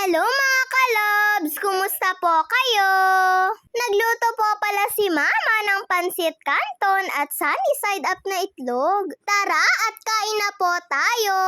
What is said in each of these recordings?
Hello mga kalobs! Kumusta po kayo? Nagluto po pala si Mama ng pansit canton at sunny side up na itlog. Tara at kain na po tayo!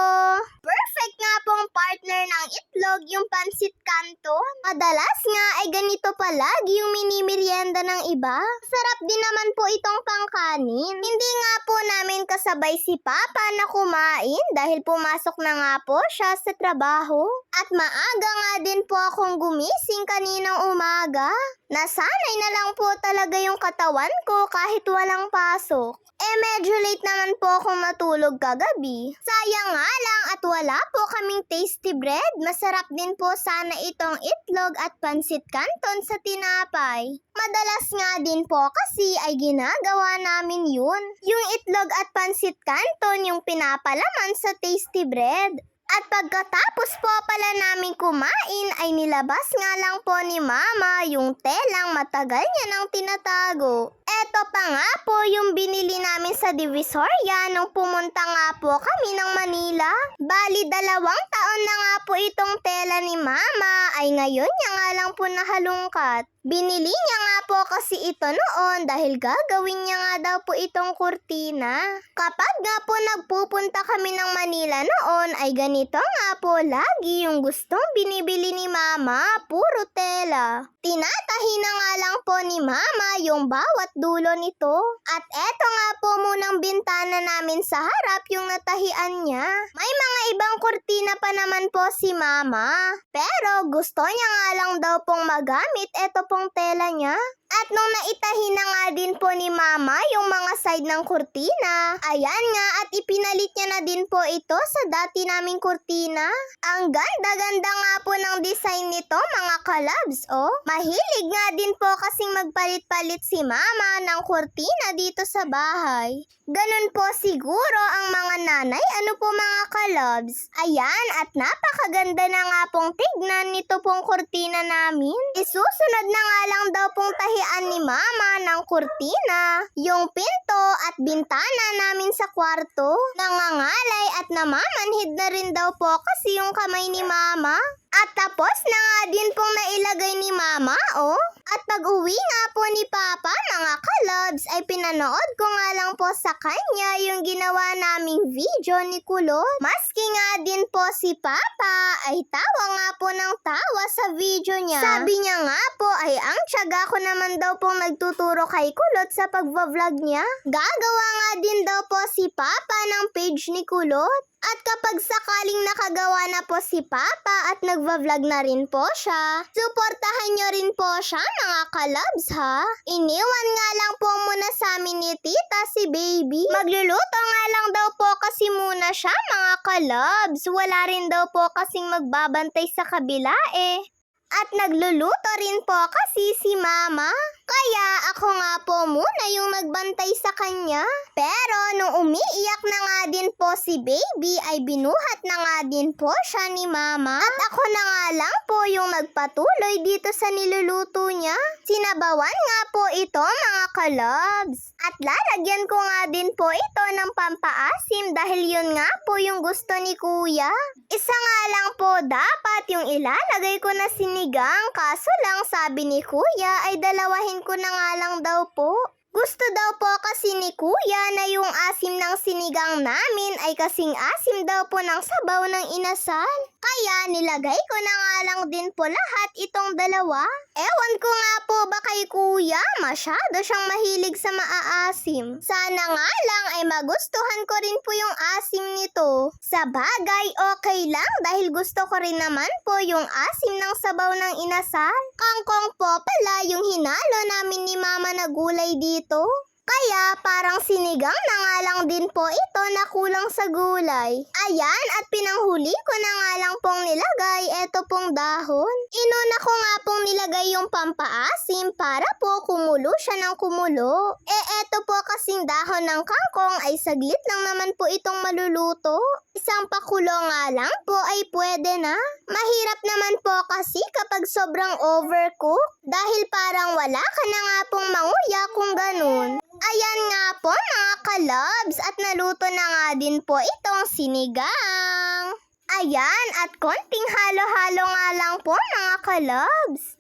Perfect nga pong partner ng itlog yung pansit canton. Madalas nga ay ganito palagi yung mini-merienda ng iba. Sarap din naman po itong pangkanin. Hindi nga po namin kasabay si Papa na kumain dahil pumasok na nga po siya sa trabaho. At maaga nga din po akong gumising kaninang umaga. Nasanay na lang po talaga yung katawan ko kahit walang pasok. Medyo late naman po akong matulog kagabi. Sayang nga lang at wala po kaming tasty bread. Masarap din po sana itong itlog at pansit canton sa tinapay. Madalas nga din po kasi ay ginagawa namin yun. Yung itlog at pansit canton yung pinapalaman sa tasty bread. At pagkatapos po pala namin kumain ay nilabas nga lang po ni Mama yung telang matagal niya nang tinatago. Eto pa nga po yung binili namin sa Divisoria nung pumunta nga po kami ng Manila. Bali 2 taon na nga po itong tela ni Mama ay ngayon niya nga lang po nahalungkat. Binili niya nga po kasi ito noon dahil gagawin niya nga daw po itong kurtina. Kapag nga po nagpupunta kami ng Manila noon ay ganito nga po lagi yung gustong binibili ni Mama, puro tela. Tinatahi na nga lang po ni Mama yung bawat dulo nito. At eto nga po munang bintana namin sa harap yung natahian niya. May mga ibang kurtina pa naman po si Mama. Pero gusto niya nga lang daw pong magamit eto pong tela niya. At nung naitahi na nga din po ni Mama yung mga side ng kurtina, ayan nga at ipinalit niya na din po ito sa dati naming kurtina. Ang ganda-ganda nga po ng design nito mga kalabs, oh. Mahilig nga din po kasing magpalit-palit si Mama ng kurtina dito sa bahay. Ganun po siguro ang mga nanay, ano po mga kalabs. Ayan at napakaganda na nga pong tignan nito pong kurtina namin. Isusunod na nga lang daw pong tahian ni Mama ng kurtina, yung pinto at bintana namin sa kwarto. Nangangalay at namamanhid na rin daw po kasi yung kamay ni Mama. At tapos na nga din pong nailagay ni Mama, oh. At pag-uwi nga po ni Papa, mga kalabs, ay pinanood ko nga lang po sa kanya yung ginawa naming video ni Kulot. Maski nga din po si Papa ay tawa nga po ng tawa sa video niya. Sabi niya nga po ay ang tiyaga ko naman daw pong nagtuturo kay Kulot sa pagva-vlog niya. Gagawa nga din daw po si Papa ng page ni Kulot. At kapag sakaling nakagawa na po si Papa at nagva-vlog na rin po siya, suportahan nyo rin po siya mga kalabs ha. Iniwan nga lang po muna sa amin ni Tita si Baby. Magluluto nga lang daw po kasi muna siya mga kalabs. Wala rin daw po kasing magbabantay sa kabila eh. At nagluluto rin po kasi si Mama. Kaya ako nga po muna yung nagbantay sa kanya. Pero nung umiiyak na nga din po si Baby ay binuhat na nga din po siya ni Mama. At ako na nga lang po yung nagpatuloy dito sa niluluto niya. Sinabawan nga po ito mga kalabs. At lalagyan ko nga din po ito ng pampaasim dahil yun nga po yung gusto ni Kuya. Isa nga lang po dapat yung ilalagay ko na sinigang, kaso lang sabi ni Kuya ay dalawahin ko na nga lang daw po. Gusto daw po kasi ni Kuya na yung asim ng sinigang namin ay kasing asim daw po ng sabaw ng inasal. Kaya nilagay ko na nga lang din po lahat itong dalawa. Ewan ko nga po ba kay Kuya, masyado siyang mahilig sa maaasim. Sana nga lang ay magustuhan ko rin po yung asim nito. Sa bagay, okay lang dahil gusto ko rin naman po yung asim ng sabaw ng inasal. Kangkong po pala yung hinalo namin ni Mama na gulay dito. Kaya parang sinigang na nga lang din po ito na kulang sa gulay. Ayan at pinanghuli ko na nga lang pong nilagay eto pong dahon. Inuna ko nga pong nilagay yung pampaasim para po kumulo siya ng kumulo. Eto po kasing dahon ng kangkong ay saglit lang naman po itong maluluto. Isang pakulo nga lang po ay pwede na. Mahirap naman po kasi kapag sobrang overcook dahil parang wala ka na nga pong manguya kung ganun. Ayan nga po mga kalabs at naluto na nga din po itong sinigang. Ayan, at konting halo-halo nga lang lang po mga kalabs.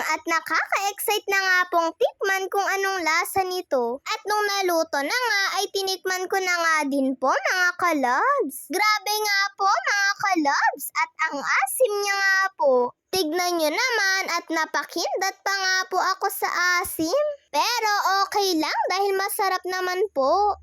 At nakaka-excite na nga pong tikman kung anong lasa nito. At nung naluto na nga ay tinikman ko na nga din po mga kalabs. Grabe nga po mga kalabs at ang asim niya nga po. Tignan nyo naman at napakindat pa nga po ako sa asim. Pero okay lang dahil masarap naman po.